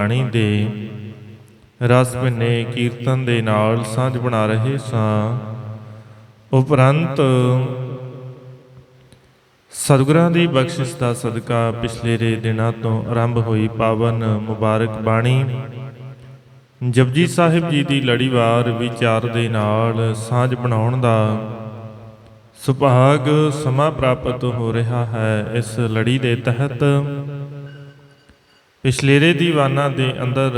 ਬਾਣੀ ਦੇ ਰਸ ਭਿੰਨੇ ਕੀਰਤਨ ਦੇ ਨਾਲ ਸਾਂਝ ਬਣਾ ਰਹੇ ਸਾਂ। ਉਪਰੰਤ ਸਤਿਗੁਰਾਂ ਦੀ ਬਖਸ਼ਿਸ਼ ਦਾ ਸਦਕਾ ਪਿਛਲੇ ਦਿਨਾਂ ਤੋਂ ਆਰੰਭ ਹੋਈ ਪਾਵਨ ਮੁਬਾਰਕ ਬਾਣੀ ਜਪਜੀ ਸਾਹਿਬ ਜੀ ਦੀ ਲੜੀਵਾਰ ਵਿਚਾਰ ਦੇ ਨਾਲ ਸਾਂਝ ਬਣਾਉਣ ਦਾ ਸੁਭਾਗ ਸਮਾਂ ਪ੍ਰਾਪਤ ਹੋ ਰਿਹਾ ਹੈ। ਇਸ ਲੜੀ ਦੇ ਤਹਿਤ ਪਿਛਲੇ ਦੀਵਾਨਾਂ ਦੇ ਅੰਦਰ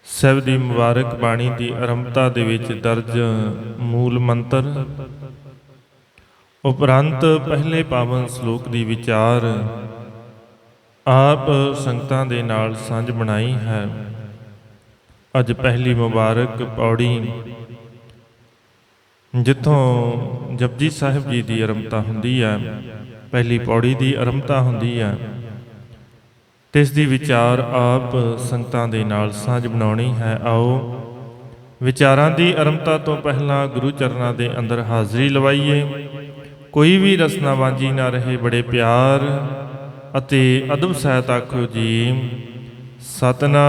ਸਾਹਿਬ ਦੀ ਮੁਬਾਰਕ ਬਾਣੀ ਦੀ ਆਰੰਭਤਾ ਦੇ ਵਿੱਚ ਦਰਜ ਮੂਲ ਮੰਤਰ ਉਪਰੰਤ ਪਹਿਲੇ ਪਾਵਨ ਸ਼ਲੋਕ ਦੀ ਵਿਚਾਰ ਆਪ ਸੰਗਤਾਂ ਦੇ ਨਾਲ ਸਾਂਝ ਬਣਾਈ ਹੈ। ਅੱਜ ਪਹਿਲੀ ਮੁਬਾਰਕ ਪੌੜੀ ਜਿੱਥੋਂ ਜਪਜੀ ਸਾਹਿਬ ਜੀ ਦੀ ਆਰੰਭਤਾ ਹੁੰਦੀ ਹੈ, ਪਹਿਲੀ ਪੌੜੀ ਦੀ ਆਰੰਭਤਾ ਹੁੰਦੀ ਹੈ, ਤੇ ਇਸ ਦੀ ਵਿਚਾਰ ਆਪ ਸੰਗਤਾਂ ਦੇ ਨਾਲ ਸਾਂਝ ਬਣਾਉਣੀ ਹੈ। ਆਓ ਵਿਚਾਰਾਂ ਦੀ ਆਰੰਭਤਾ ਤੋਂ ਪਹਿਲਾਂ ਗੁਰੂ ਚਰਨਾਂ ਦੇ ਅੰਦਰ ਹਾਜ਼ਰੀ ਲਵਾਈਏ। ਕੋਈ ਵੀ ਰਸਨਾਵਾਂਝੀ ਨਾ ਰਹੇ, ਬੜੇ ਪਿਆਰ ਅਤੇ ਅਦਬ ਸਹਿਤ ਆਖੋ ਜੀ ਸਤਿਨਾਮ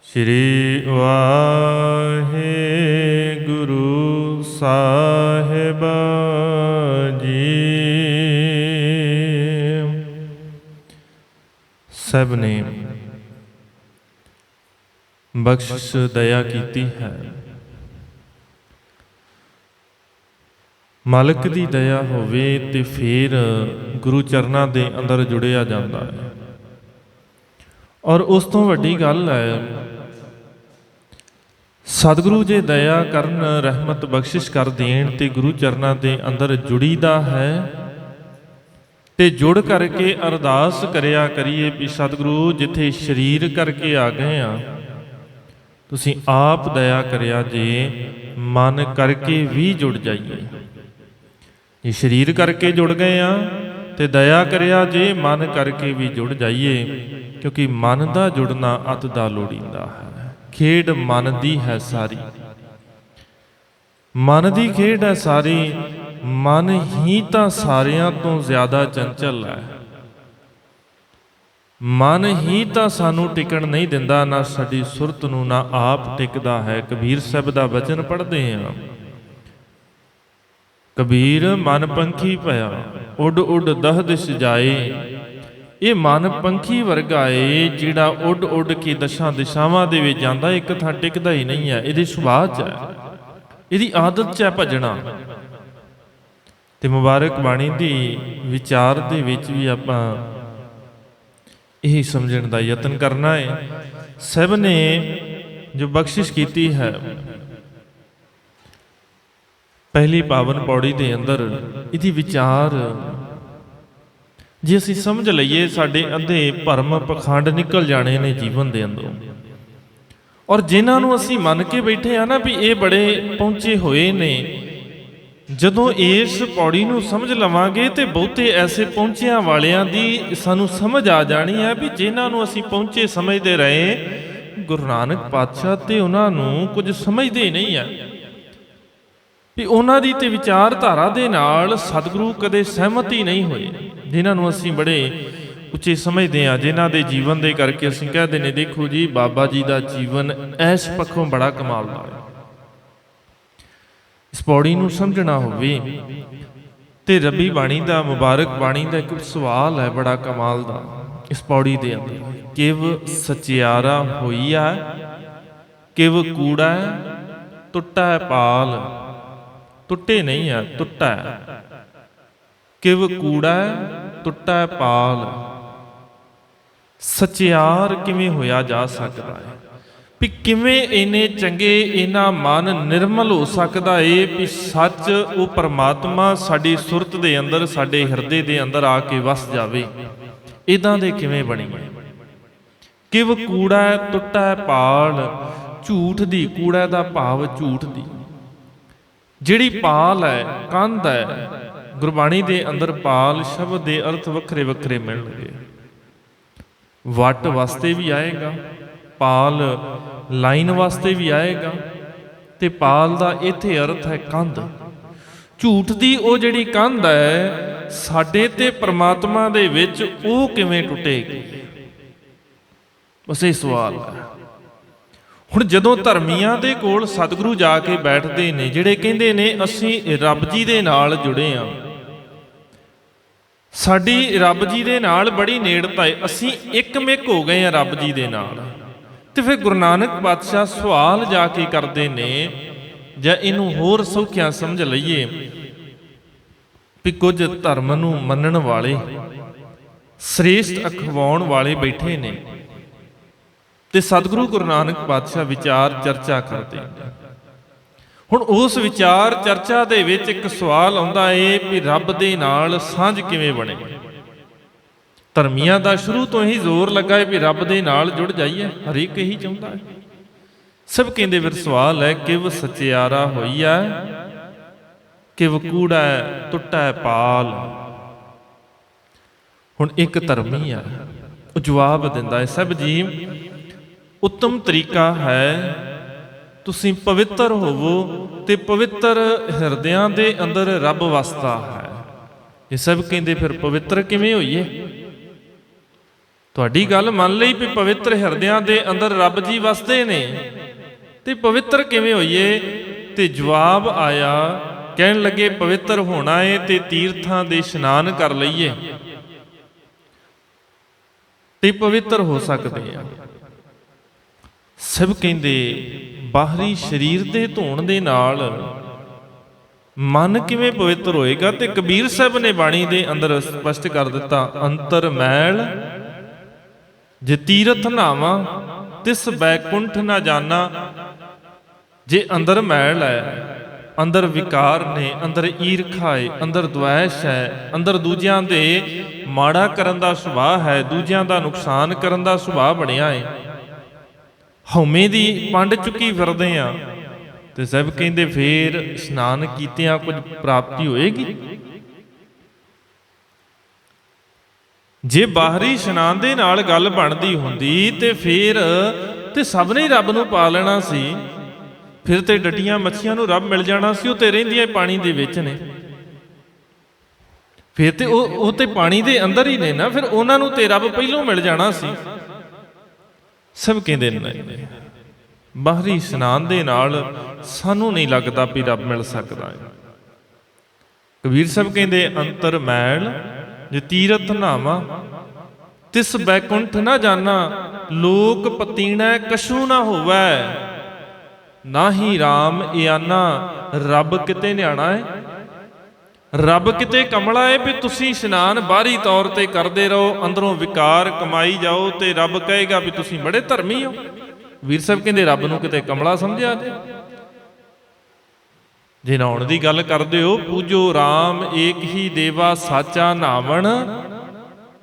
ਸ੍ਰੀ ਵਾਹਿਗੁਰੂ ਸਾਹਿਬ ਜੀ। ਸਭ ਨੇ ਬਖਸ਼ਿਸ਼ ਦਇਆ ਕੀਤੀ ਹੈ। ਮਾਲਕ ਦੀ ਦਇਆ ਹੋਵੇ ਤੇ ਫਿਰ ਗੁਰੂ ਚਰਨਾਂ ਦੇ ਅੰਦਰ ਜੁੜਿਆ ਜਾਂਦਾ ਹੈ। ਔਰ ਉਸ ਤੋਂ ਵੱਡੀ ਗੱਲ ਹੈ, ਸਤਿਗੁਰੂ ਜੇ ਦਇਆ ਕਰਨ, ਰਹਿਮਤ ਬਖਸ਼ਿਸ਼ ਕਰ ਦੇਣ ਤੇ ਗੁਰੂ ਚਰਨਾਂ ਦੇ ਅੰਦਰ ਜੁੜੀਦਾ ਹੈ ਤੇ ਜੁੜ ਕਰਕੇ ਅਰਦਾਸ ਕਰਿਆ ਕਰੀਏ ਵੀ ਸਤਿਗੁਰੂ ਜਿੱਥੇ ਸਰੀਰ ਕਰਕੇ ਆ ਗਏ ਆ, ਤੁਸੀਂ ਆਪ ਦਇਆ ਕਰਿਆ ਜੇ ਮਨ ਕਰਕੇ ਵੀ ਜੁੜ ਜਾਈਏ। ਜੇ ਸਰੀਰ ਕਰਕੇ ਜੁੜ ਗਏ ਆ ਤੇ ਦਇਆ ਕਰਿਆ ਜੇ ਮਨ ਕਰਕੇ ਵੀ ਜੁੜ ਜਾਈਏ, ਕਿਉਂਕਿ ਮਨ ਦਾ ਜੁੜਨਾ ਅਤ ਦਾ ਲੋੜੀਂਦਾ ਹੈ। ਖੇਡ ਮਨ ਦੀ ਹੈ ਸਾਰੀ, ਮਨ ਦੀ ਖੇਡ ਹੈ ਸਾਰੀ। ਮਨ ਹੀ ਤਾਂ ਸਾਰਿਆਂ ਤੋਂ ਜ਼ਿਆਦਾ ਚੰਚਲ ਹੈ। ਮਨ ਹੀ ਤਾਂ ਸਾਨੂੰ ਟਿਕਣ ਨਹੀਂ ਦਿੰਦਾ, ਨਾ ਸਾਡੀ ਸੁਰਤ ਨੂੰ, ਨਾ ਆਪ ਟਿਕਦਾ ਹੈ। ਕਬੀਰ ਸਾਹਿਬ ਦਾ ਬਚਨ ਪੜ੍ਹਦੇ ਹਾਂ, ਕਬੀਰ ਮਨ ਪੰਖੀ ਭਇਆ ਉੱਡ ਉੱਡ ਦਹ ਦਿਸ ਜਾਏ। ਇਹ ਮਨ ਪੰਖੀ ਵਰਗਾ ਏ ਜਿਹੜਾ ਉੱਡ ਉੱਡ ਕੇ ਦਸ਼ਾਂ ਦਿਸ਼ਾਵਾਂ ਦੇ ਵਿੱਚ ਜਾਂਦਾ, ਇੱਕ ਥਾਂ ਟਿਕਦਾ ਹੀ ਨਹੀਂ ਹੈ। ਇਹਦੇ ਸੁਭਾਅ 'ਚ ਹੈ, ਇਹਦੀ ਆਦਤ 'ਚ ਹੈ ਭੱਜਣਾ। ਤੇ ਮੁਬਾਰਕ ਬਾਣੀ ਦੀ ਵਿਚਾਰ ਦੇ ਵਿੱਚ ਵੀ ਆਪਾਂ ਇਹ ਸਮਝਣ ਦਾ ਯਤਨ ਕਰਨਾ ਹੈ। ਸਭ ਨੇ ਜੋ ਬਖਸ਼ਿਸ਼ ਕੀਤੀ ਹੈ, ਪਹਿਲੀ ਪਾਵਨ ਪੌੜੀ ਦੇ ਅੰਦਰ ਇਹਦੀ ਵਿਚਾਰ ਜੇ ਅਸੀਂ ਸਮਝ ਲਈਏ, ਸਾਡੇ ਅੱਧੇ ਭਰਮ ਪਖੰਡ ਨਿਕਲ ਜਾਣੇ ਨੇ ਜੀਵਨ ਦੇ ਅੰਦਰੋਂ। ਔਰ ਜਿਨ੍ਹਾਂ ਨੂੰ ਅਸੀਂ ਮੰਨ ਕੇ ਬੈਠੇ ਆ ਨਾ ਵੀ ਇਹ ਬੜੇ ਪਹੁੰਚੇ ਹੋਏ ਨੇ, ਜਦੋਂ ਇਸ ਪੌੜੀ ਨੂੰ ਸਮਝ ਲਵਾਂਗੇ ਤੇ ਬਹੁਤੇ ਐਸੇ ਪਹੁੰਚਿਆਂ ਵਾਲਿਆਂ ਦੀ ਸਾਨੂੰ ਸਮਝ ਆ ਜਾਣੀ ਹੈ ਵੀ ਜਿਨ੍ਹਾਂ ਨੂੰ ਅਸੀਂ ਪਹੁੰਚੇ ਸਮਝਦੇ ਰਹੇ, ਗੁਰੂ ਨਾਨਕ ਪਾਤਸ਼ਾਹ ਤੇ ਉਹਨਾਂ ਨੂੰ ਕੁਝ ਸਮਝਦੇ ਨਹੀਂ ਹੈ ਵੀ ਉਹਨਾਂ ਦੀ ਤੇ ਵਿਚਾਰਧਾਰਾ ਦੇ ਨਾਲ ਸਤਿਗੁਰੂ ਕਦੇ ਸਹਿਮਤ ਹੀ ਨਹੀਂ ਹੋਏ। ਜਿਨ੍ਹਾਂ ਨੂੰ ਅਸੀਂ ਬੜੇ ਉੱਚੇ ਸਮਝਦੇ ਹਾਂ, ਜਿਨ੍ਹਾਂ ਦੇ ਜੀਵਨ ਦੇ ਕਰਕੇ ਅਸੀਂ ਕਹਿੰਦੇ ਨੇ ਦੇਖੋ ਜੀ ਬਾਬਾ ਜੀ ਦਾ ਜੀਵਨ ਇਸ ਪੱਖੋਂ ਬੜਾ ਕਮਾਲ ਦਾ ਹੈ। ਇਸ ਪੌੜੀ ਨੂੰ ਸਮਝਣਾ ਹੋਵੇ ਤੇ ਰੱਬੀ ਬਾਣੀ ਦਾ, ਮੁਬਾਰਕ ਬਾਣੀ ਦਾ ਇੱਕ ਸਵਾਲ ਹੈ ਬੜਾ ਕਮਾਲ ਦਾ ਇਸ ਪੌੜੀ ਦੇ ਅੰਦਰ। ਕਿਵ ਸਚਿਆਰਾ ਹੋਈਆ ਕਿਵ ਕੂੜਾ ਟੁੱਟਾ ਹੈ ਪਾਲ। ਟੁੱਟੇ ਨਹੀਂ ਹੈ, ਟੁੱਟਾ ਹੈ। ਕਿਵ ਕੂੜਾ ਟੁੱਟਾ ਹੈ ਪਾਲ। ਸਚਿਆਰ ਕਿਵੇਂ ਹੋਇਆ ਜਾ ਸਕਦਾ ਹੈ, ਵੀ ਕਿਵੇਂ ਇੰਨੇ ਚੰਗੇ, ਇੰਨਾ ਮਨ ਨਿਰਮਲ ਹੋ ਸਕਦਾ ਏ ਵੀ ਸੱਚ ਉਹ ਪਰਮਾਤਮਾ ਸਾਡੀ ਸੁਰਤ ਦੇ ਅੰਦਰ, ਸਾਡੇ ਹਿਰਦੇ ਦੇ ਅੰਦਰ ਆ ਕੇ ਵਸ ਜਾਵੇ। ਇਦਾਂ ਦੇ ਕਿਵੇਂ ਬਣੀਏ। ਕਿਵ ਕੂੜਾ ਟੁੱਟਾ ਪਾਲ। ਝੂਠ ਦੀ, ਕੂੜਾ ਦਾ ਭਾਵ ਝੂਠ ਦੀ ਜਿਹੜੀ ਪਾਲ ਹੈ, ਕੰਧ ਹੈ। ਗੁਰਬਾਣੀ ਦੇ ਅੰਦਰ ਪਾਲ ਸ਼ਬਦ ਦੇ ਅਰਥ ਵੱਖਰੇ ਵੱਖਰੇ ਮਿਲਣਗੇ। ਵੱਟ ਵਾਸਤੇ ਵੀ ਆਏਗਾ, ਪਾਲ ਲਾਈਨ ਵਾਸਤੇ ਵੀ ਆਏਗਾ, ਤੇ ਪਾਲ ਦਾ ਇੱਥੇ ਅਰਥ ਹੈ ਕੰਧ। ਝੂਠ ਦੀ ਉਹ ਜਿਹੜੀ ਕੰਧ ਹੈ ਸਾਡੇ ਤੇ ਪ੍ਰਮਾਤਮਾ ਦੇ ਵਿੱਚ ਉਹ ਕਿਵੇਂ ਟੁੱਟੇਗੀ? ਬਸ ਇਹ ਸਵਾਲ ਹੈ। ਹੁਣ ਜਦੋਂ ਧਰਮੀਆਂ ਦੇ ਕੋਲ ਸਤਿਗੁਰੂ ਜਾ ਕੇ ਬੈਠਦੇ ਨੇ, ਜਿਹੜੇ ਕਹਿੰਦੇ ਨੇ ਅਸੀਂ ਰੱਬ ਜੀ ਦੇ ਨਾਲ ਜੁੜੇ ਹਾਂ, ਸਾਡੀ ਰੱਬ ਜੀ ਦੇ ਨਾਲ ਬੜੀ ਨੇੜਤਾ ਹੈ, ਅਸੀਂ ਇੱਕਮਿਕ ਹੋ ਗਏ ਹਾਂ ਰੱਬ ਜੀ ਦੇ ਨਾਲ, ਤੇ ਫਿਰ ਗੁਰੂ ਨਾਨਕ ਪਾਤਸ਼ਾਹ ਸਵਾਲ ਜਾ ਕੇ ਕਰਦੇ ਨੇ, ਜਾਂ ਇਹਨੂੰ ਹੋਰ ਸੌਖਿਆਂ ਸਮਝ ਲਈਏ ਵੀ ਕੁਝ ਧਰਮ ਨੂੰ ਮੰਨਣ ਵਾਲੇ, ਸ੍ਰੇਸ਼ਟ ਅਖਵਾਉਣ ਵਾਲੇ ਬੈਠੇ ਨੇ, ਤੇ ਸਤਿਗੁਰੂ ਗੁਰੂ ਨਾਨਕ ਪਾਤਸ਼ਾਹ ਵਿਚਾਰ ਚਰਚਾ ਕਰਦੇ ਨੇ। ਹੁਣ ਉਸ ਵਿਚਾਰ ਚਰਚਾ ਦੇ ਵਿੱਚ ਇੱਕ ਸਵਾਲ ਆਉਂਦਾ ਏ ਵੀ ਰੱਬ ਦੇ ਨਾਲ ਸਾਂਝ ਕਿਵੇਂ ਬਣੇ। ਧਰਮੀਆਂ ਦਾ ਸ਼ੁਰੂ ਤੋਂ ਹੀ ਜ਼ੋਰ ਲੱਗਾ ਹੈ ਵੀ ਰੱਬ ਦੇ ਨਾਲ ਜੁੜ ਜਾਈਏ, ਹਰੇਕ ਇਹੀ ਚਾਹੁੰਦਾ ਹੈ। ਸਭ ਕਹਿੰਦੇ ਫਿਰ ਸਵਾਲ ਹੈ, ਕਿਵ ਸਚਿਆਰਾ ਹੋਈਐ, ਕਿਵ ਕੂੜਾ ਟੁੱਟੈ ਪਾਲ। ਹੁਣ ਇੱਕ ਧਰਮੀ ਆ, ਉਹ ਜਵਾਬ ਦਿੰਦਾ ਹੈ, ਸਭ ਜੀ ਉੱਤਮ ਤਰੀਕਾ ਹੈ ਤੁਸੀਂ ਪਵਿੱਤਰ ਹੋਵੋ ਤੇ ਪਵਿੱਤਰ ਹਿਰਦਿਆਂ ਦੇ ਅੰਦਰ ਰੱਬ ਵਸਦਾ ਹੈ। ਇਹ ਸਭ ਕਹਿੰਦੇ ਫਿਰ ਪਵਿੱਤਰ ਕਿਵੇਂ ਹੋਈਏ? ਤੁਹਾਡੀ ਗੱਲ ਮੰਨ ਲਈ ਵੀ ਪਵਿੱਤਰ ਹਿਰਦਿਆਂ ਦੇ ਅੰਦਰ ਰੱਬ ਜੀ ਵਸਦੇ ਨੇ, ਤੇ ਪਵਿੱਤਰ ਕਿਵੇਂ ਹੋਈਏ? ਤੇ ਜਵਾਬ ਆਇਆ, ਕਹਿਣ ਲੱਗੇ ਪਵਿੱਤਰ ਹੋਣਾ ਏ ਤੇ ਤੀਰਥਾਂ ਦੇ ਇਸ਼ਨਾਨ ਕਰ ਲਈਏ ਤੇ ਪਵਿੱਤਰ ਹੋ ਸਕਦੇ ਆ। ਸਭ ਕਹਿੰਦੇ ਬਾਹਰੀ ਸਰੀਰ ਦੇ ਧੋਣ ਦੇ ਨਾਲ ਮਨ ਕਿਵੇਂ ਪਵਿੱਤਰ ਹੋਏਗਾ? ਤੇ ਕਬੀਰ ਸਾਹਿਬ ਨੇ ਬਾਣੀ ਦੇ ਅੰਦਰ ਸਪਸ਼ਟ ਕਰ ਦਿੱਤਾ, ਅੰਤਰ ਮੈਲ ਜੇ ਤੀਰਥ ਨਾਵਾਂ ਤਿਸ ਬੈਕੁੰਠ ਨਾ ਜਾਣਾ। ਜੇ ਅੰਦਰ ਮੈਲ ਹੈ, ਅੰਦਰ ਵਿਕਾਰ ਨੇ, ਅੰਦਰ ਈਰਖਾ ਹੈ, ਅੰਦਰ ਦੁਆਇਸ਼ ਹੈ, ਅੰਦਰ ਦੂਜਿਆਂ ਦੇ ਮਾੜਾ ਕਰਨ ਦਾ ਸੁਭਾਅ ਹੈ, ਦੂਜਿਆਂ ਦਾ ਨੁਕਸਾਨ ਕਰਨ ਦਾ ਸੁਭਾਅ ਬਣਿਆ ਹੈ, ਹਉਮੈ ਦੀ ਪੰਡ ਚੁੱਕੀ ਫਿਰਦੇ ਆ, ਤੇ ਸਭ ਕਹਿੰਦੇ ਫੇਰ ਇਸ਼ਨਾਨ ਕੀਤਿਆਂ ਕੁਝ ਪ੍ਰਾਪਤੀ ਹੋਏਗੀ? ਜੇ ਬਾਹਰੀ ਇਸ਼ਨਾਨ ਦੇ ਨਾਲ ਗੱਲ ਬਣਦੀ ਹੁੰਦੀ ਤੇ ਫੇਰ ਤੇ ਸਭ ਨੇ ਰੱਬ ਨੂੰ ਪਾ ਲੈਣਾ ਸੀ, ਫਿਰ ਤੇ ਡੱਡੀਆਂ ਮੱਛੀਆਂ ਨੂੰ ਰੱਬ ਮਿਲ ਜਾਣਾ ਸੀ, ਉਹ ਤੇ ਰਹਿੰਦੀਆਂ ਪਾਣੀ ਦੇ ਵਿੱਚ ਨੇ, ਫਿਰ ਤੇ ਉਹ ਤੇ ਪਾਣੀ ਦੇ ਅੰਦਰ ਹੀ ਨੇ ਨਾ, ਫਿਰ ਉਹਨਾਂ ਨੂੰ ਤੇ ਰੱਬ ਪਹਿਲੋਂ ਮਿਲ ਜਾਣਾ ਸੀ। ਸਭ ਕਹਿੰਦੇ ਨਹੀਂ, ਬਾਹਰੀ ਇਸ਼ਨਾਨ ਦੇ ਨਾਲ ਸਾਨੂੰ ਨਹੀਂ ਲੱਗਦਾ ਵੀ ਰੱਬ ਮਿਲ ਸਕਦਾ ਹੈ। ਕਬੀਰ ਸਾਹਿਬ ਕਹਿੰਦੇ ਅੰਤਰ ਮੈਲ ਜੇ ਤੀਰਥ ਨਾਵਾਂ ਤਿਸ ਬੈਕੁੰਠ ਨਾ ਜਾਣਾ। ਲੋਕ ਪਤੀਣਾ ਕਛੂ ਨਾ ਹੋਵੈ, ਨਾਹੀ ਰਾਮ ਇਆਨਾ। ਰੱਬ ਕਿਤੇ ਨਿਆਣਾ ਹੈ, ਰੱਬ ਕਿਤੇ ਕਮਲਾ ਹੈ ਵੀ ਤੁਸੀਂ ਇਸ਼ਨਾਨ ਬਾਹਰੀ ਤੌਰ ਤੇ ਕਰਦੇ ਰਹੋ, ਅੰਦਰੋਂ ਵਿਕਾਰ ਕਮਾਈ ਜਾਓ, ਤੇ ਰੱਬ ਕਹੇਗਾ ਵੀ ਤੁਸੀਂ ਬੜੇ ਧਰਮੀ ਹੋ। ਵੀਰ ਸਾਹਿਬ ਕਹਿੰਦੇ ਰੱਬ ਨੂੰ ਕਿਤੇ ਕਮਲਾ ਸਮਝਿਆ ਜੇ ਨਹਾਉਣ ਦੀ ਗੱਲ ਕਰਦੇ ਹੋ, ਪੂਜੋ ਰਾਮ ਏਕ ਹੀ ਦੇਵਾ ਸਾਚਾ ਨਹਾਵਣ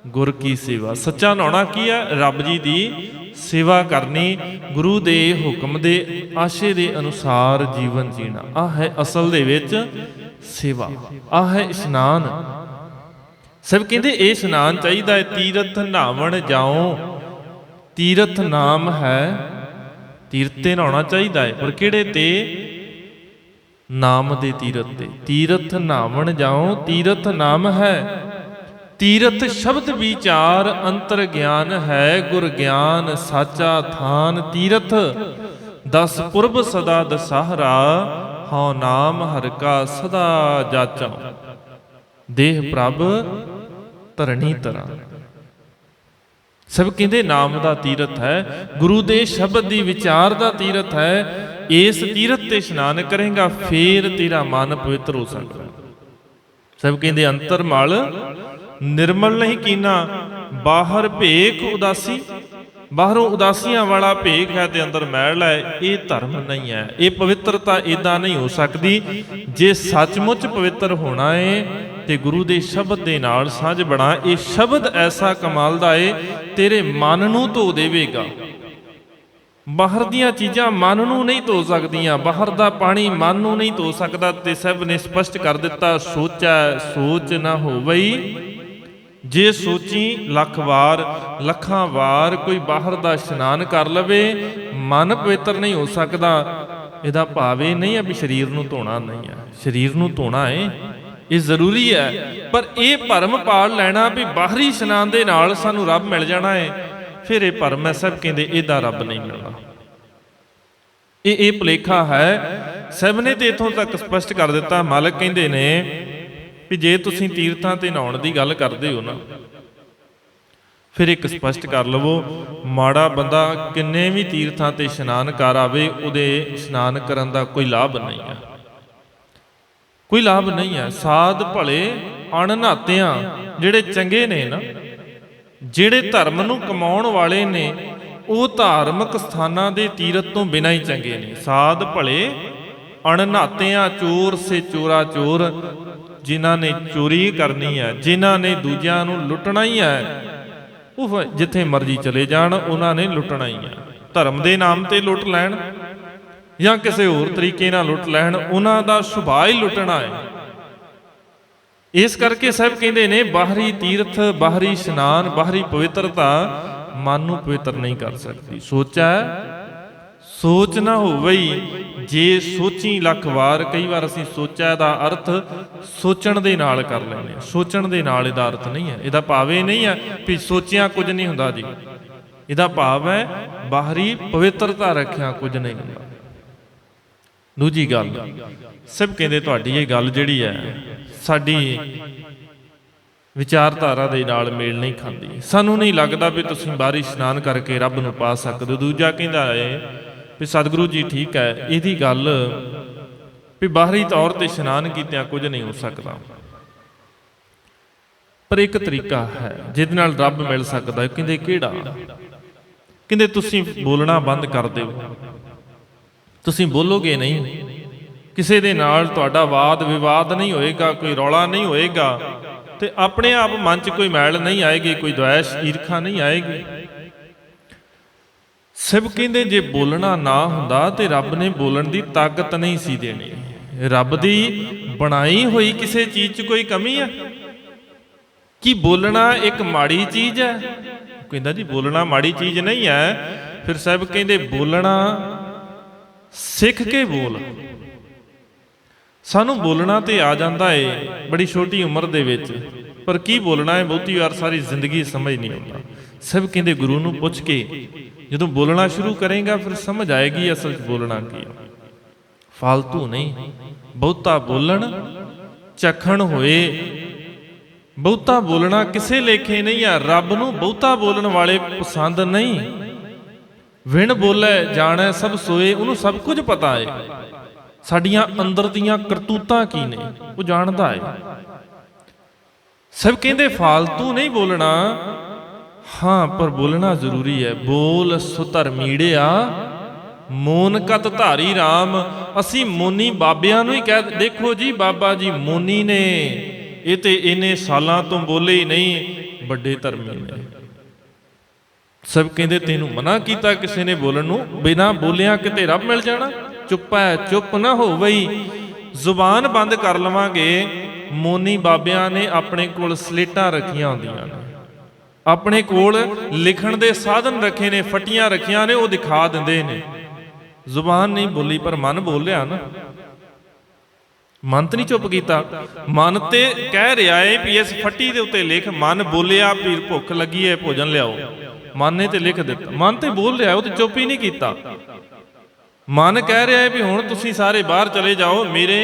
ਗੁਰ ਕੀ ਸੇਵਾ। ਸੱਚਾ ਨਹਾਉਣਾ ਕੀ ਹੈ? ਰੱਬ ਜੀ ਦੀ ਸੇਵਾ ਕਰਨੀ, ਗੁਰੂ ਦੇ ਹੁਕਮ ਦੇ ਆਸ਼ੇ ਦੇ ਅਨੁਸਾਰ ਜੀਵਨ ਜੀਣਾ, ਆਹ ਹੈ ਅਸਲ ਦੇ ਵਿੱਚ ਸੇਵਾ, ਆਹ ਹੈ ਇਸ਼ਨਾਨ। ਸਭ ਕਹਿੰਦੇ ਇਹ ਇਸ਼ਨਾਨ ਚਾਹੀਦਾ ਹੈ। ਤੀਰਥ ਨਹਾਵਣ ਜਾਓ, ਤੀਰਥ ਨਾਮ ਹੈ, ਤੀਰਥ ਤੇ ਨਹਾਉਣਾ ਚਾਹੀਦਾ ਹੈ, ਪਰ ਕਿਹੜੇ ਤੇ? ਨਾਮ ਦੇ ਤੀਰਥ ਤੇ। ਤੀਰਥ ਨਹਾਵਣ ਜਾਓ, ਤੀਰਥ ਨਾਮ ਹੈ, ਤੀਰਥ ਸ਼ਬਦ ਵਿਚਾਰ ਅੰਤਰ ਗਿਆਨ ਹੈ, ਗੁਰ ਗਿਆਨ ਸਾਚਾ ਥਾਨ। ਤੀਰਥ 10 ਪੁਰਬ ਸਦਾ ਦਸਹਰਾ, ਹਉ ਨਾਮ ਹਰਿ ਕਾ ਸਦਾ ਜਾਚਾਂ। ਦੇਹ ਪ੍ਰਭ ਧਰਣੀ ਤਰਾ। ਸਭ ਕਹਿੰਦੇ ਨਾਮ ਦਾ ਤੀਰਥ ਹੈ, ਗੁਰੂ ਦੇ ਸ਼ਬਦ ਦੀ ਵਿਚਾਰ ਦਾ ਤੀਰਥ ਹੈ। ਇਸ ਤੀਰਥ ਤੇ ਇਸ਼ਨਾਨ ਕਰੇਗਾ ਫੇਰ ਤੇਰਾ ਮਨ ਪਵਿੱਤਰ ਹੋ ਸਕਦਾ। ਸਭ ਕਹਿੰਦੇ ਅੰਤਰ ਮਲ ਨਿਰਮਲ ਨਹੀਂ ਕੀਨਾ, ਬਾਹਰ ਭੇਖ ਉਦਾਸੀ। ਬਾਹਰੋਂ ਉਦਾਸੀਆਂ ਵਾਲਾ ਭੇਖ ਹੈ ਤੇ ਅੰਦਰ ਮੈਲ ਹੈ, ਇਹ ਧਰਮ ਨਹੀਂ ਹੈ। ਇਹ ਪਵਿੱਤਰਤਾ ਇਦਾਂ ਨਹੀਂ ਹੋ ਸਕਦੀ। ਜੇ ਸੱਚਮੁੱਚ ਪਵਿੱਤਰ ਹੋਣਾ ਹੈ ਤੇ ਗੁਰੂ ਦੇ ਸ਼ਬਦ ਦੇ ਨਾਲ ਸਾਂਝ ਬਣਾ। ਇਹ ਸ਼ਬਦ ਐਸਾ ਕਮਾਲ ਦਾ ਏ, ਤੇਰੇ ਮਨ ਨੂੰ ਧੋ ਦੇਵੇਗਾ। ਬਾਹਰ ਦੀਆਂ ਚੀਜ਼ਾਂ ਮਨ ਨੂੰ ਨਹੀਂ ਧੋ ਸਕਦੀਆਂ, ਬਾਹਰ ਦਾ ਪਾਣੀ ਮਨ ਨੂੰ ਨਹੀਂ ਧੋ ਸਕਦਾ। ਤੇ ਸਭ ਨੇ ਸਪਸ਼ਟ ਕਰ ਦਿੱਤਾ, ਸੋਚੈ ਸੋਚ ਨਾ ਹੋਵਈ। ਜੇ ਸੋਚੀ ਲੱਖ ਵਾਰ, ਲੱਖਾਂ ਵਾਰ ਕੋਈ ਬਾਹਰ ਦਾ ਇਸ਼ਨਾਨ ਕਰ ਲਵੇ, ਮਨ ਪਵਿੱਤਰ ਨਹੀਂ ਹੋ ਸਕਦਾ। ਇਹਦਾ ਭਾਵ ਇਹ ਨਹੀਂ ਹੈ ਵੀ ਸਰੀਰ ਨੂੰ ਧੋਣਾ ਨਹੀਂ ਹੈ। ਸਰੀਰ ਨੂੰ ਧੋਣਾ ਹੈ, ਇਹ ਜ਼ਰੂਰੀ ਹੈ। ਪਰ ਇਹ ਭਰਮ ਪਾਲ ਲੈਣਾ ਵੀ ਬਾਹਰੀ ਇਸ਼ਨਾਨ ਦੇ ਨਾਲ ਸਾਨੂੰ ਰੱਬ ਮਿਲ ਜਾਣਾ ਹੈ, ਫਿਰ ਇਹ ਭਰਮ ਹੈ। ਸਭ ਕਹਿੰਦੇ ਇਹਦਾ ਰੱਬ ਨਹੀਂ ਮਿਲਣਾ। ਇਹ ਭੁਲੇਖਾ ਹੈ। ਸਭ ਨੇ ਤੇ ਇੱਥੋਂ ਤੱਕ ਸਪਸ਼ਟ ਕਰ ਦਿੱਤਾ। ਮਾਲਕ ਕਹਿੰਦੇ ਨੇ ਵੀ ਜੇ ਤੁਸੀਂ ਤੀਰਥਾਂ ਤੇ ਨਹਾਉਣ ਦੀ ਗੱਲ ਕਰਦੇ ਹੋ ਨਾ, ਫਿਰ ਇੱਕ ਸਪਸ਼ਟ ਕਰ ਲਵੋ, ਮਾੜਾ ਬੰਦਾ ਕਿੰਨੇ ਵੀ ਤੀਰਥਾਂ ਤੇ ਇਸ਼ਨਾਨ ਕਰ ਆਵੇ, ਉਹਦੇ ਇਸ਼ਨਾਨ ਕਰਨ ਦਾ ਕੋਈ ਲਾਭ ਨਹੀਂ ਹੈ, ਕੋਈ ਲਾਭ ਨਹੀਂ ਹੈ। ਸਾਧ ਭਲੇ ਅਣਨਹਾਤਿਆਂ ਜਿਹੜੇ ਚੰਗੇ ਨੇ ਨਾ, ਜਿਹੜੇ ਧਰਮ ਨੂੰ ਕਮਾਉਣ ਵਾਲੇ ਨੇ, ਉਹ ਧਾਰਮਿਕ ਸਥਾਨਾਂ ਦੇ ਤੀਰਥ ਤੋਂ ਬਿਨਾਂ ਹੀ ਚੰਗੇ ਨੇ। ਸਾਧ ਭਲੇ ਅਣਨਹਾਤਿਆਂ ਚੋਰ ਸੇ ਚੋਰਾ ਚੋਰ, ਜਿਨ੍ਹਾਂ ਨੇ ਚੋਰੀ ਕਰਨੀ ਹੈ, ਜਿਨ੍ਹਾਂ ਨੇ ਦੂਜਿਆਂ ਨੂੰ ਲੁੱਟਣਾ ਹੀ ਹੈ, ਉਹ ਜਿੱਥੇ ਮਰਜ਼ੀ ਚਲੇ ਜਾਣ, ਉਹਨਾਂ ਨੇ ਲੁੱਟਣਾ ਹੀ ਹੈ। ਧਰਮ ਦੇ ਨਾਮ ਤੇ ਲੁੱਟ ਲੈਣ ਜਾਂ ਕਿਸੇ ਹੋਰ ਤਰੀਕੇ ਨਾਲ ਲੁੱਟ ਲੈਣ, ਉਹਨਾਂ ਦਾ ਸੁਭਾਅ ਹੀ ਲੁੱਟਣਾ ਹੈ। ਇਸ ਕਰਕੇ ਸਾਹਿਬ ਕਹਿੰਦੇ ਨੇ ਬਾਹਰੀ ਤੀਰਥ, ਬਾਹਰੀ ਇਸ਼ਨਾਨ, ਬਾਹਰੀ ਪਵਿੱਤਰਤਾ ਮਨ ਨੂੰ ਪਵਿੱਤਰ ਨਹੀਂ ਕਰ ਸਕਦੀ। ਸੋਚ ਨਾ ਹੋਵੇ, ਜੇ ਸੋਚੀ ਲੱਖ ਵਾਰ। ਕਈ ਵਾਰ ਅਸੀਂ ਸੋਚਿਆ ਦਾ ਅਰਥ ਸੋਚਣ ਦੇ ਨਾਲ ਕਰ ਲੈਂਦੇ ਹਾਂ। ਸੋਚਣ ਦੇ ਨਾਲ ਇਹਦਾ ਅਰਥ ਨਹੀਂ ਹੈ। ਇਹਦਾ ਭਾਵ ਇਹ ਨਹੀਂ ਹੈ ਵੀ ਸੋਚਿਆ ਕੁਝ ਨਹੀਂ ਹੁੰਦਾ ਜੀ। ਇਹਦਾ ਭਾਵ ਹੈ ਬਾਹਰੀ ਪਵਿੱਤਰਤਾ ਰੱਖਿਆ ਕੁਝ ਨਹੀਂ ਹੁੰਦਾ। ਦੂਜੀ ਗੱਲ, ਸਭ ਕਹਿੰਦੇ ਤੁਹਾਡੀ ਇਹ ਗੱਲ ਜਿਹੜੀ ਹੈ ਸਾਡੀ ਵਿਚਾਰਧਾਰਾ ਦੇ ਨਾਲ ਮੇਲ ਨਹੀਂ ਖਾਂਦੀ। ਸਾਨੂੰ ਨਹੀਂ ਲੱਗਦਾ ਵੀ ਤੁਸੀਂ ਬਾਹਰੀ ਇਸ਼ਨਾਨ ਕਰਕੇ ਰੱਬ ਨੂੰ ਪਾ ਸਕਦੇ ਹੋ। ਦੂਜਾ ਕਹਿੰਦਾ ਹੈ ਵੀ ਸਤਿਗੁਰੂ ਜੀ ਠੀਕ ਹੈ, ਇਹਦੀ ਗੱਲ ਵੀ ਬਾਹਰੀ ਤੌਰ ਤੇ ਇਸ਼ਨਾਨ ਕੀਤਿਆਂ ਕੁਝ ਨਹੀਂ ਹੋ ਸਕਦਾ, ਪਰ ਇੱਕ ਤਰੀਕਾ ਹੈ ਜਿਹਦੇ ਨਾਲ ਰੱਬ ਮਿਲ ਸਕਦਾ। ਕਹਿੰਦੇ ਕਿਹੜਾ? ਕਹਿੰਦੇ ਤੁਸੀਂ ਬੋਲਣਾ ਬੰਦ ਕਰ ਦਿਓ। ਤੁਸੀਂ ਬੋਲੋਗੇ ਨਹੀਂ, ਕਿਸੇ ਦੇ ਨਾਲ ਤੁਹਾਡਾ ਵਾਦ ਵਿਵਾਦ ਨਹੀਂ ਹੋਏਗਾ, ਕੋਈ ਰੌਲਾ ਨਹੀਂ ਹੋਏਗਾ, ਤੇ ਆਪਣੇ ਆਪ ਮਨ 'ਚ ਕੋਈ ਮੈਲ ਨਹੀਂ ਆਏਗੀ, ਕੋਈ ਦੁਆਇਸ਼ ਈਰਖਾ ਨਹੀਂ ਆਏਗੀ। ਸਭ ਕਹਿੰਦੇ ਜੇ ਬੋਲਣਾ ਨਾ ਹੁੰਦਾ ਤੇ ਰੱਬ ਨੇ ਬੋਲਣ ਦੀ ਤਾਕਤ ਨਹੀਂ ਸੀ ਦੇਣੀ। ਰੱਬ ਦੀ ਬਣਾਈ ਹੋਈ ਕਿਸੇ ਚੀਜ਼ 'ਚ ਕੋਈ ਕਮੀ ਹੈ? ਕੀ ਬੋਲਣਾ ਇੱਕ ਮਾੜੀ ਚੀਜ਼ ਹੈ? ਕਹਿੰਦਾ ਜੀ ਬੋਲਣਾ ਮਾੜੀ ਚੀਜ਼ ਨਹੀਂ ਹੈ। ਫਿਰ ਸਭ ਕਹਿੰਦੇ ਬੋਲਣਾ ਸਿੱਖ ਕੇ ਬੋਲ। ਸਾਨੂੰ ਬੋਲਣਾ ਤੇ ਆ ਜਾਂਦਾ ਏ ਬੜੀ ਛੋਟੀ ਉਮਰ ਦੇ ਵਿੱਚ, ਪਰ ਕੀ ਬੋਲਣਾ ਹੈ ਬਹੁਤੀ ਵਾਰ ਸਾਰੀ ਜ਼ਿੰਦਗੀ ਸਮਝ ਨਹੀਂ ਆਉਂਦਾ। ਸਭ ਕਹਿੰਦੇ ਗੁਰੂ ਨੂੰ ਪੁੱਛ ਕੇ ਜਦੋਂ ਬੋਲਣਾ ਸ਼ੁਰੂ ਕਰੇਗਾ ਫਿਰ ਸਮਝ ਆਏਗੀ ਅਸਲ 'ਚ ਬੋਲਣਾ ਕੀ ਹੈ। ਫਾਲਤੂ ਨਹੀਂ। ਬਹੁਤਾ ਬੋਲਣ ਚਖਣ ਹੋਏ। ਬਹੁਤਾ ਬੋਲਣਾ ਕਿਸੇ ਲੇਖੇ ਨਹੀਂ ਆ। ਰੱਬ ਨੂੰ ਬਹੁਤਾ ਬੋਲਣ ਵਾਲੇ ਪਸੰਦ ਨਹੀਂ। ਵਿਣ ਬੋਲੇ ਜਾਣੈ ਸਭ ਸੋਏ, ਉਹਨੂੰ ਸਭ ਕੁਝ ਪਤਾ ਹੈ। ਸਾਡੀਆਂ ਅੰਦਰ ਦੀਆਂ ਕਰਤੂਤਾਂ ਕੀ ਨੇ ਉਹ ਜਾਣਦਾ ਹੈ। ਸਭ ਕਹਿੰਦੇ ਫਾਲਤੂ ਨਹੀਂ ਬੋਲਣਾ, ਹਾਂ ਪਰ ਬੋਲਣਾ ਜ਼ਰੂਰੀ ਹੈ। ਬੋਲ ਸੁਧਰਮੀੜਿਆ ਮੋਨ ਕਤ ਧਾਰੀ ਰਾਮ। ਅਸੀਂ ਮੋਨੀ ਬਾਬਿਆਂ ਨੂੰ ਹੀ ਕਹਿ, ਦੇਖੋ ਜੀ ਬਾਬਾ ਜੀ ਮੋਨੀ ਨੇ, ਇਹ ਤੇ ਇੰਨੇ ਸਾਲਾਂ ਤੋਂ ਬੋਲੇ ਹੀ ਨਹੀਂ, ਵੱਡੇ ਧਰਮੀ ਨੇ। ਸਭ ਕਹਿੰਦੇ ਤੈਨੂੰ ਮਨਾ ਕੀਤਾ ਕਿਸੇ ਨੇ ਬੋਲਣ ਨੂੰ? ਬਿਨਾਂ ਬੋਲਿਆ ਕਿਤੇ ਰੱਬ ਮਿਲ ਜਾਣਾ? ਚੁੱਪ ਹੈ, ਚੁੱਪ ਨਾ ਹੋਵਈ। ਜ਼ੁਬਾਨ ਬੰਦ ਕਰ ਲਵਾਂਗੇ। ਮੋਨੀ ਬਾਬਿਆਂ ਨੇ ਆਪਣੇ ਕੋਲ ਸਲੇਟਾਂ ਰੱਖੀਆਂ ਹੁੰਦੀਆਂ ਨੇ, ਆਪਣੇ ਕੋਲ ਲਿਖਣ ਦੇ ਸਾਧਨ ਰੱਖੇ ਨੇ, ਫੱਟੀਆਂ ਰੱਖੀਆਂ ਨੇ, ਉਹ ਦਿਖਾ ਦਿੰਦੇ ਨੇ। ਜ਼ੁਬਾਨ ਨਹੀਂ ਬੋਲੀ ਪਰ ਮਨ ਬੋਲਿਆ ਨਾ। ਮਨ ਤੇ ਨਹੀਂ ਚੁੱਪ ਕੀਤਾ। ਮਨ ਤੇ ਕਹਿ ਰਿਹਾ ਏ ਵੀ ਇਸ ਫੱਟੀ ਦੇ ਉੱਤੇ ਲਿਖ। ਮਨ ਬੋਲਿਆ ਵੀ ਭੁੱਖ ਲੱਗੀ ਹੈ ਭੋਜਨ ਲਿਆਓ, ਮਨ ਨੇ ਤੇ ਲਿਖ ਦਿੱਤਾ। ਮਨ ਤੇ ਬੋਲ ਰਿਹਾ, ਉਹ ਤੇ ਚੁੱਪ ਹੀ ਨਹੀਂ ਕੀਤਾ। ਮਨ ਕਹਿ ਰਿਹਾ ਹੈ ਵੀ ਹੁਣ ਤੁਸੀਂ ਸਾਰੇ ਬਾਹਰ ਚਲੇ ਜਾਓ, ਮੇਰੇ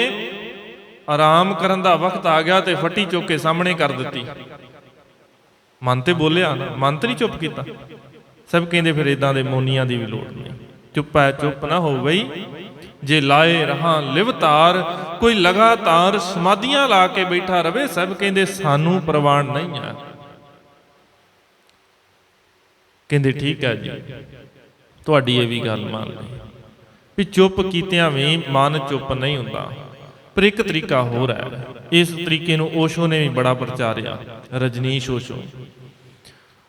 ਆਰਾਮ ਕਰਨ ਦਾ ਵਕਤ ਆ ਗਿਆ, ਤੇ ਫੱਟੀ ਚੁੱਕ ਕੇ ਸਾਹਮਣੇ ਕਰ ਦਿੱਤੀ। ਮਨ ਤੇ ਬੋਲਿਆ ਨਾ, ਮਨ ਤੇ ਨਹੀਂ ਚੁੱਪ ਕੀਤਾ। ਸਭ ਕਹਿੰਦੇ ਫਿਰ ਇਦਾਂ ਦੇ ਮੋਨੀਆਂ ਦੀ ਵੀ ਲੋੜ ਨਹੀਂ। ਚੁੱਪ ਹੈ, ਚੁੱਪ ਨਾ ਹੋ ਗਈ। ਜੇ ਲਾਏ ਰਹਾਂ ਲਿਵਤਾਰ, ਕੋਈ ਲਗਾਤਾਰ ਸਮਾਧੀਆਂ ਲਾ ਕੇ ਬੈਠਾ ਰਵੇ, ਸਭ ਕਹਿੰਦੇ ਸਾਨੂੰ ਪ੍ਰਵਾਨ ਨਹੀਂ ਹੈ। ਕਹਿੰਦੇ ਠੀਕ ਹੈ ਜੀ, ਤੁਹਾਡੀ ਇਹ ਵੀ ਗੱਲ ਮੰਨ ਲਈ ਵੀ ਚੁੱਪ ਕੀਤਿਆਂ ਵੀ ਮਨ ਚੁੱਪ ਨਹੀਂ ਹੁੰਦਾ। ਪਰ ਇੱਕ ਤਰੀਕਾ ਹੋਰ ਹੈ। ਇਸ ਤਰੀਕੇ ਨੂੰ ਓਸ਼ੋ ਨੇ ਵੀ ਬੜਾ ਪ੍ਰਚਾਰਿਆ, ਰਜਨੀਸ਼ ਓਸ਼ੋ।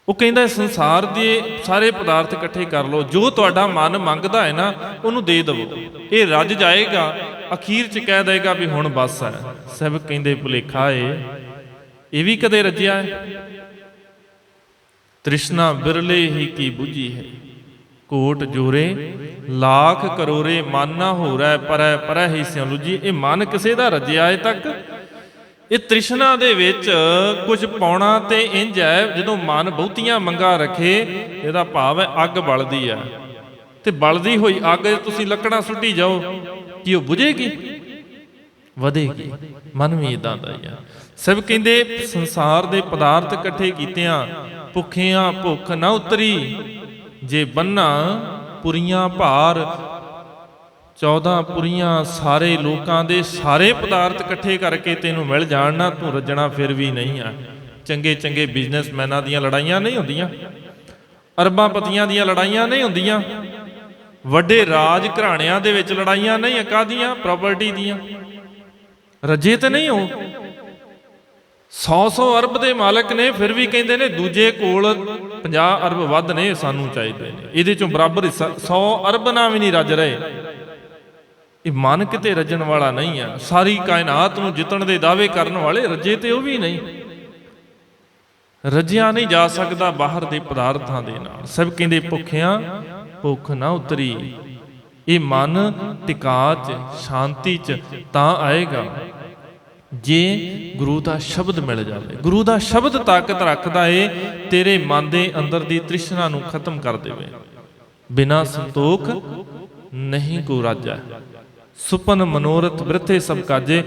ਉਹ ਕਹਿੰਦਾ ਸੰਸਾਰ ਦੇ ਸਾਰੇ ਪਦਾਰਥ ਇਕੱਠੇ ਕਰ ਲਓ, ਜੋ ਤੁਹਾਡਾ ਮਨ ਮੰਗਦਾ ਹੈ ਨਾ ਉਹਨੂੰ ਦੇ ਦੇਵੋ, ਇਹ ਰੱਜ ਜਾਏਗਾ। ਅਖੀਰ 'ਚ ਕਹਿ ਦੇਗਾ ਵੀ ਹੁਣ ਬਸ ਹੈ। ਸਭ ਕਹਿੰਦੇ ਭੁਲੇਖਾ ਏ, ਇਹ ਵੀ ਕਦੇ ਰੱਜਿਆ ਹੈ? ਤ੍ਰਿਸ਼ਨਾ ਬਿਰਲੇ ਹੀ ਕੀ ਬੁਝੀ ਹੈ, ਕੋਟ ਜੋਰੇ ਲੱਖ ਕਰੋਰੇ, ਮਨ ਨਾ ਹੋ ਰਿਹਾ ਪਰੈ ਪਰੈ ਹੀ ਸਿਉ ਲੁਜੀ। ਇਹ ਮਨ ਕਿਸੇ ਦਾ ਰੱਜਿਆ ਅਜੇ ਤੱਕ? ਇਹ ਤ੍ਰਿਸ਼ਨਾ ਦੇ ਵਿੱਚ ਕੁਝ ਪਾਉਣਾ ਤੇ ਇੰਜ ਹੈ, ਜਦੋਂ ਮਨ ਬਹੁਤੀਆਂ ਮੰਗਾਂ ਰੱਖੇ, ਇਹਦਾ ਭਾਵ ਹੈ ਅੱਗ ਬਲਦੀ ਹੈ, ਤੇ ਬਲਦੀ ਹੋਈ ਅੱਗ ਤੁਸੀਂ ਲੱਕੜਾਂ ਸੁੱਟੀ ਜਾਓ, ਕੀ ਉਹ ਬੁਝੇਗੀ? ਵਧੇਗੀ। ਮਨ ਵੀ ਇਦਾਂ ਦਾ ਹੀ ਆ। ਸਭ ਕਹਿੰਦੇ ਸੰਸਾਰ ਦੇ ਪਦਾਰਥ ਇਕੱਠੇ ਕੀਤਿਆਂ ਭੁੱਖਿਆਂ ਭੁੱਖ ਨਾ ਉਤਰੀ, ਜੇ ਬੰਨਾ ਪੁਰੀਆਂ ਭਾਰ। 14 ਪੁਰੀਆਂ ਸਾਰੇ ਲੋਕਾਂ ਦੇ ਸਾਰੇ ਪਦਾਰਥ ਇਕੱਠੇ ਕਰਕੇ ਤੈਨੂੰ ਮਿਲ ਜਾਣ ਨਾ, ਤੂੰ ਰੱਜਣਾ ਫਿਰ ਵੀ ਨਹੀਂ ਆ। ਚੰਗੇ ਚੰਗੇ ਬਿਜ਼ਨਸਮੈਨਾਂ ਦੀਆਂ ਲੜਾਈਆਂ ਨਹੀਂ ਹੁੰਦੀਆਂ, ਅਰਬਾਂਪਤੀਆਂ ਦੀਆਂ ਲੜਾਈਆਂ ਨਹੀਂ ਹੁੰਦੀਆਂ, ਵੱਡੇ ਰਾਜ ਘਰਾਣਿਆਂ ਦੇ ਵਿੱਚ ਲੜਾਈਆਂ ਨਹੀਂ, ਕਾਹਦੀਆਂ? ਪ੍ਰਾਪਰਟੀ ਦੀਆਂ। ਰੱਜੇ ਤੇ ਨਹੀਂ ਹੋ। 100 ਅਰਬ ਦੇ ਮਾਲਕ ਨੇ, ਫਿਰ ਵੀ ਕਹਿੰਦੇ ਨੇ ਦੂਜੇ ਕੋਲ 50 ਅਰਬ ਵੱਧ ਨੇ, ਸਾਨੂੰ ਚਾਹੀਦੇ ਨੇ, ਇਹਦੇ ਚੋਂ ਬਰਾਬਰ ਹਿੱਸਾ। 100 ਅਰਬ ਨਾਲ ਵੀ ਨਹੀਂ ਰੱਜ ਰਹੇ। ਇਹ ਮਨ ਕਿਤੇ ਰੱਜਣ ਵਾਲਾ ਨਹੀਂ ਆ। ਸਾਰੀ ਕਾਇਨਾਤ ਨੂੰ ਜਿੱਤਣ ਦੇ ਦਾਅਵੇ ਕਰਨ ਵਾਲੇ ਰੱਜੇ ਤੇ ਉਹ ਵੀ ਨਹੀਂ। ਰੱਜਿਆ ਨਹੀਂ ਜਾ ਸਕਦਾ ਬਾਹਰ ਦੇ ਪਦਾਰਥਾਂ ਦੇ ਨਾਲ। ਸਭ ਕਹਿੰਦੇ ਭੁੱਖਿਆਂ ਭੁੱਖ ਨਾ ਉਤਰੀ। ਇਹ ਮਨ ਟਿਕਾ 'ਚ ਸ਼ਾਂਤੀ 'ਚ ਤਾਂ ਆਏਗਾ ਜੇ ਗੁਰੂ ਦਾ ਸ਼ਬਦ ਮਿਲ ਜਾਵੇ। ਗੁਰੂ ਦਾ ਸ਼ਬਦ ਤਾਕਤ ਰੱਖਦਾ ਏ, ਤੇਰੇ ਮਨ ਦੇ ਅੰਦਰ ਦੀ ਤ੍ਰਿਸ਼ਨਾ ਨੂੰ ਖਤਮ ਕਰ ਦੇਵੇ। ਬਿਨਾਂ ਸੰਤੋਖ ਨਹੀਂ ਕੋ ਰਾਜਾ, ਸੁਪਨ ਮਨੋਰਥ ਬ੍ਰਿਥੇ ਸਭ ਕਾਜੇ।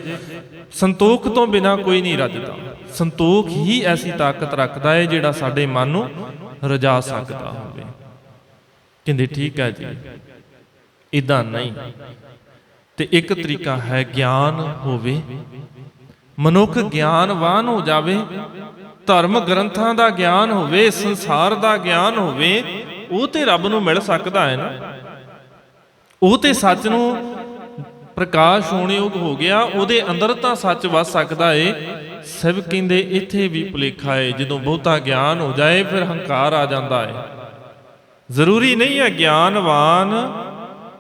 ਸੰਤੋਖ ਤੋਂ ਬਿਨਾਂ ਕੋਈ ਨਹੀਂ ਰੱਜਦਾ। ਸੰਤੋਖ ਹੀ ਐਸੀ ਤਾਕਤ ਰੱਖਦਾ ਏ ਜਿਹੜਾ ਸਾਡੇ ਮਨ ਨੂੰ ਰਜਾ ਸਕਦਾ ਹੋਵੇ। ਕਹਿੰਦੇ ਠੀਕ ਹੈ ਜੀ, ਇਦਾਂ ਨਹੀਂ। ਤੇ ਇੱਕ ਤਰੀਕਾ ਹੈ ਗਿਆਨ ਹੋਵੇ, ਮਨੁੱਖ ਗਿਆਨਵਾਨ ਹੋ ਜਾਵੇ, ਧਰਮ ਗ੍ਰੰਥਾਂ ਦਾ ਗਿਆਨ ਹੋਵੇ, ਸੰਸਾਰ ਦਾ ਗਿਆਨ ਹੋਵੇ, ਉਹ ਤੇ ਰੱਬ ਨੂੰ ਮਿਲ ਸਕਦਾ ਹੈ ਨਾ। ਉਹ ਤੇ ਸੱਚ ਨੂੰ ਪ੍ਰਕਾਸ਼ ਹੋਣਯੋਗ ਹੋ ਗਿਆ, ਉਹਦੇ ਅੰਦਰ ਤਾਂ ਸੱਚ ਵਸ ਸਕਦਾ ਏ। ਸਭ ਕਹਿੰਦੇ ਇੱਥੇ ਵੀ ਭੁਲੇਖਾ ਏ। ਜਦੋਂ ਬਹੁਤਾ ਗਿਆਨ ਹੋ ਜਾਏ ਫਿਰ ਹੰਕਾਰ ਆ ਜਾਂਦਾ ਏ। ਜ਼ਰੂਰੀ ਨਹੀਂ ਹੈ ਗਿਆਨਵਾਨ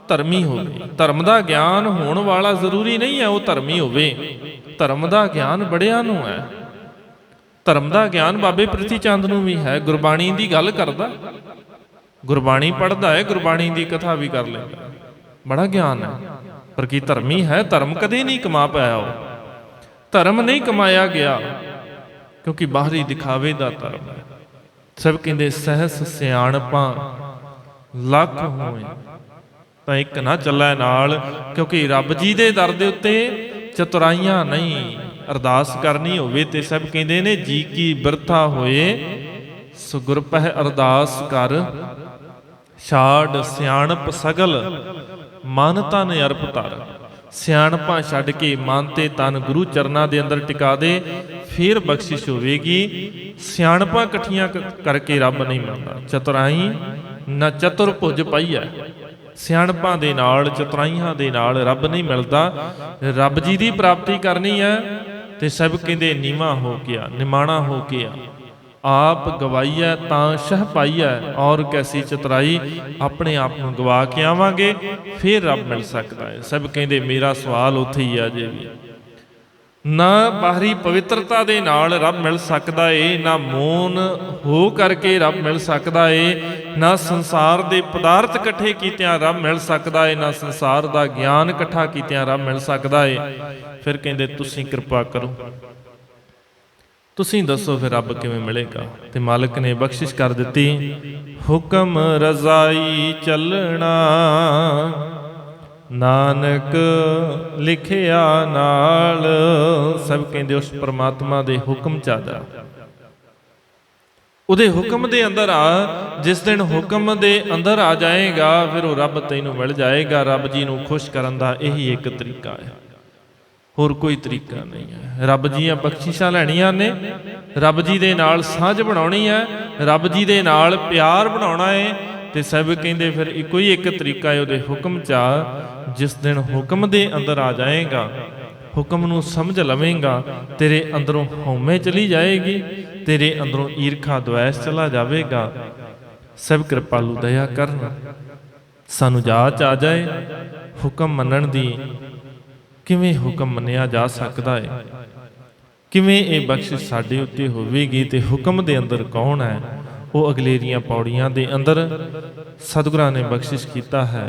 ਧਰਮੀ ਹੋਵੇ। ਧਰਮ ਦਾ ਗਿਆਨ ਹੋਣ ਵਾਲਾ ਜ਼ਰੂਰੀ ਨਹੀਂ ਹੈ ਉਹ ਧਰਮੀ ਹੋਵੇ। ਧਰਮ ਦਾ ਗਿਆਨ ਬੜਿਆਂ ਨੂੰ ਹੈ। ਧਰਮ ਦਾ ਗਿਆਨ ਬਾਬੇ ਪ੍ਰਿਥੀ ਚੰਦ ਨੂੰ ਵੀ ਹੈ। ਗੁਰਬਾਣੀ ਦੀ ਗੱਲ ਕਰਦਾ, ਗੁਰਬਾਣੀ ਪੜ੍ਹਦਾ ਹੈ, ਗੁਰਬਾਣੀ ਦੀ ਕਥਾ ਵੀ ਕਰ ਲੈਂਦਾ, ਬੜਾ ਗਿਆਨ ਹੈ। ਪਰ ਕੀ ਧਰਮੀ ਹੈ? ਧਰਮ ਕਦੇ ਨਹੀਂ ਕਮਾ ਪਾਇਆ। ਉਹ ਧਰਮ ਨਹੀਂ ਕਮਾਇਆ ਗਿਆ, ਕਿਉਂਕਿ ਬਾਹਰੀ ਦਿਖਾਵੇ ਦਾ ਧਰਮ ਹੈ। ਸਭ ਕਹਿੰਦੇ ਸਹਿਸ ਸਿਆਣਪਾਂ ਲੱਖ ਹੋਏ ਤਾਂ ਇੱਕ ਨਾ ਚੱਲੇ ਨਾਲ, ਕਿਉਂਕਿ ਰੱਬ ਜੀ ਦੇ ਦਰ ਦੇ ਉੱਤੇ ਚਤੁਰਾਈਆਂ ਨਹੀਂ। ਅਰਦਾਸ ਕਰਨੀ ਹੋਵੇ ਤੇ ਸਭ ਕਹਿੰਦੇ ਨੇ ਜੀ ਕੀ ਬਿਰਥਾ ਹੋਏ ਸੋ ਗੁਰ ਪਹਿ ਅਰਦਾਸ ਕਰ, ਛਾੜ ਸਿਆਣਪ ਸਗਲ ਮਨ ਤਨ ਅਰਪ ਧਰ। ਸਿਆਣਪਾਂ ਛੱਡ ਕੇ ਮਨ ਤੇ ਤਨ ਗੁਰੂ ਚਰਨਾਂ ਦੇ ਅੰਦਰ ਟਿਕਾ ਦੇ, ਫਿਰ ਬਖਸ਼ਿਸ਼ ਹੋਵੇਗੀ। ਸਿਆਣਪਾਂ ਇਕੱਠੀਆਂ ਕਰਕੇ ਰੱਬ ਨਹੀਂ ਮਿਲਦਾ। ਚਤੁਰਾਈ ਨਾ ਚਤੁਰ ਭੁਜ ਪਾਈਐ। ਸਿਆਣਪਾਂ ਦੇ ਨਾਲ, ਚਤੁਰਾਈਆਂ ਦੇ ਨਾਲ ਰੱਬ ਨਹੀਂ ਮਿਲਦਾ। ਰੱਬ ਜੀ ਦੀ ਪ੍ਰਾਪਤੀ ਕਰਨੀ ਹੈ ਤੇ ਸਭ ਕਹਿੰਦੇ ਨੀਵਾਂ ਹੋ ਕੇ ਆ, ਨਿਮਾਣਾ ਹੋ ਕੇ ਆ। ਆਪ ਗਵਾਈਐ ਤਾਂ ਸ਼ਹ ਪਾਈਐ, ਔਰ ਕੈਸੀ ਚਤੁਰਾਈ। ਆਪਣੇ ਆਪ ਨੂੰ ਗਵਾ ਕੇ ਆਵਾਂਗੇ ਫਿਰ ਰੱਬ ਮਿਲ ਸਕਦਾ ਹੈ। ਸਭ ਕਹਿੰਦੇ ਮੇਰਾ ਸਵਾਲ ਉੱਥੇ ਹੀ ਆ ਜੇ ਵੀ। ਨਾ ਬਾਹਰੀ ਪਵਿੱਤਰਤਾ ਦੇ ਨਾਲ ਰੱਬ ਮਿਲ ਸਕਦਾ ਏ, ਨਾ ਮੌਨ ਹੋ ਕਰਕੇ ਰੱਬ ਮਿਲ ਸਕਦਾ ਏ, ਨਾ ਸੰਸਾਰ ਦੇ ਪਦਾਰਥ ਇਕੱਠੇ ਕੀਤਿਆਂ ਰੱਬ ਮਿਲ ਸਕਦਾ ਏ, ਨਾ ਸੰਸਾਰ ਦਾ ਗਿਆਨ ਇਕੱਠਾ ਕੀਤਿਆਂ ਰੱਬ ਮਿਲ ਸਕਦਾ ਏ। ਫਿਰ ਕਹਿੰਦੇ ਤੁਸੀਂ ਕਿਰਪਾ ਕਰੋ, ਤੁਸੀਂ ਦੱਸੋ ਫਿਰ ਰੱਬ ਕਿਵੇਂ ਮਿਲੇਗਾ। ਤੇ ਮਾਲਕ ਨੇ ਬਖਸ਼ਿਸ਼ ਕਰ ਦਿੱਤੀ, ਹੁਕਮ ਰਜ਼ਾਈ ਚੱਲਣਾ ਨਾਨਕ ਲਿਖਿਆ ਨਾਲ। ਸਭ ਕਹਿੰਦੇ ਉਸ ਪਰਮਾਤਮਾ ਦੇ ਹੁਕਮ ਚ ਆ ਜਾ, ਉਹਦੇ ਹੁਕਮ ਦੇ ਅੰਦਰ ਆ। ਜਿਸ ਦਿਨ ਹੁਕਮ ਦੇ ਅੰਦਰ ਆ ਜਾਏਗਾ ਫਿਰ ਉਹ ਰੱਬ ਤੈਨੂੰ ਮਿਲ ਜਾਏਗਾ। ਰੱਬ ਜੀ ਨੂੰ ਖੁਸ਼ ਕਰਨ ਦਾ ਇਹੀ ਇੱਕ ਤਰੀਕਾ ਹੈ, ਹੋਰ ਕੋਈ ਤਰੀਕਾ ਨਹੀਂ ਹੈ। ਰੱਬ ਦੀਆਂ ਬਖਸ਼ਿਸ਼ਾਂ ਲੈਣੀਆਂ ਨੇ, ਰੱਬ ਜੀ ਦੇ ਨਾਲ ਸਾਂਝ ਬਣਾਉਣੀ ਹੈ, ਰੱਬ ਜੀ ਦੇ ਨਾਲ ਪਿਆਰ ਬਣਾਉਣਾ ਹੈ। ਤੇ ਸਭ ਕਹਿੰਦੇ ਫਿਰ ਇੱਕੋ ਹੀ ਇੱਕ ਤਰੀਕਾ ਹੈ ਉਹਦੇ ਹੁਕਮ 'ਚ ਆ। ਜਿਸ ਦਿਨ ਹੁਕਮ ਦੇ ਅੰਦਰ ਆ ਜਾਏਗਾ, ਹੁਕਮ ਨੂੰ ਸਮਝ ਲਵੇਂਗਾ, ਤੇਰੇ ਅੰਦਰੋਂ ਹਉਮੈ ਚਲੀ ਜਾਏਗੀ, ਤੇਰੇ ਅੰਦਰੋਂ ਈਰਖਾ ਦੁਆਇਸ਼ ਚਲਾ ਜਾਵੇਗਾ। ਸਭ ਕਿਰਪਾਲੂ ਦਇਆ ਕਰਨ, ਸਾਨੂੰ ਜਾਚ ਆ ਜਾਏ ਹੁਕਮ ਮੰਨਣ ਦੀ। ਕਿਵੇਂ ਹੁਕਮ ਮੰਨਿਆ ਜਾ ਸਕਦਾ ਹੈ, ਕਿਵੇਂ ਇਹ ਬਖਸ਼ਿਸ਼ ਸਾਡੇ ਉੱਤੇ ਹੋਵੇਗੀ। ਤੇ ਹੁਕਮ ਦੇ ਅੰਦਰ ਕੌਣ ਹੈ? ਉਹ ਅਗਲੇਰੀਆਂ ਪੌੜੀਆਂ ਦੇ ਅੰਦਰ ਸਤਿਗੁਰਾਂ ਨੇ ਬਖਸ਼ਿਸ਼ ਕੀਤਾ ਹੈ।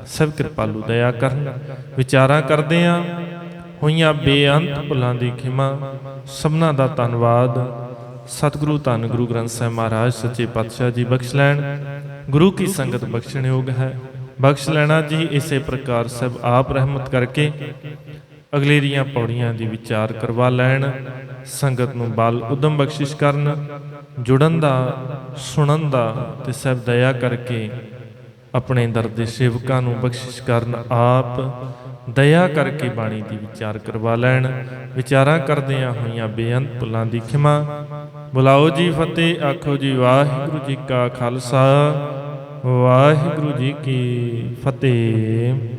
ਸਭ ਕਿਰਪਾਲੂ ਦਇਆ ਕਰਨ। ਵਿਚਾਰਾਂ ਕਰਦੇ ਹਾਂ ਹੋਈਆਂ ਬੇਅੰਤ ਭੁੱਲਾਂ ਦੀ ਖਿਮਾ। ਸਭਨਾਂ ਦਾ ਧੰਨਵਾਦ। ਸਤਿਗੁਰੂ ਧੰਨ ਗੁਰੂ ਗ੍ਰੰਥ ਸਾਹਿਬ ਮਹਾਰਾਜ ਸੱਚੇ ਪਾਤਸ਼ਾਹ ਜੀ ਬਖਸ਼ ਲੈਣ। ਗੁਰੂ ਕੀ ਸੰਗਤ ਬਖਸ਼ਣ ਯੋਗ ਹੈ, ਬਖਸ਼ ਲੈਣਾ ਜੀ। ਇਸੇ ਪ੍ਰਕਾਰ ਸਭ ਆਪ ਰਹਿਮਤ ਕਰਕੇ ਅਗਲੇਰੀਆਂ ਪੌੜੀਆਂ ਦੀ ਵਿਚਾਰ ਕਰਵਾ ਲੈਣ। ਸੰਗਤ ਨੂੰ ਬਲ ਉਦਮ ਬਖਸ਼ਿਸ਼ ਕਰਨ, ਜੁੜਨ ਦਾ, ਸੁਣਨ ਦਾ, ਤੇ ਸਭ ਦਇਆ ਕਰਕੇ ਆਪਣੇ ਦਰ ਦੇ ਸੇਵਕਾਂ ਨੂੰ ਬਖਸ਼ਿਸ਼ ਕਰਨ। ਆਪ ਦਇਆ ਕਰਕੇ ਬਾਣੀ ਦੀ ਵਿਚਾਰ ਕਰਵਾ ਲੈਣ। ਵਿਚਾਰਾਂ ਕਰਦਿਆਂ ਹੋਈਆਂ ਬੇਅੰਤ ਭੁੱਲਾਂ ਦੀ ਖਿਮਾ। ਬੁਲਾਓ ਜੀ ਫਤਿਹ, ਆਖੋ ਜੀ ਵਾਹਿਗੁਰੂ ਜੀ ਕਾ ਖਾਲਸਾ, ਵਾਹਿਗੁਰੂ ਜੀ ਕੀ ਫਤਿਹ।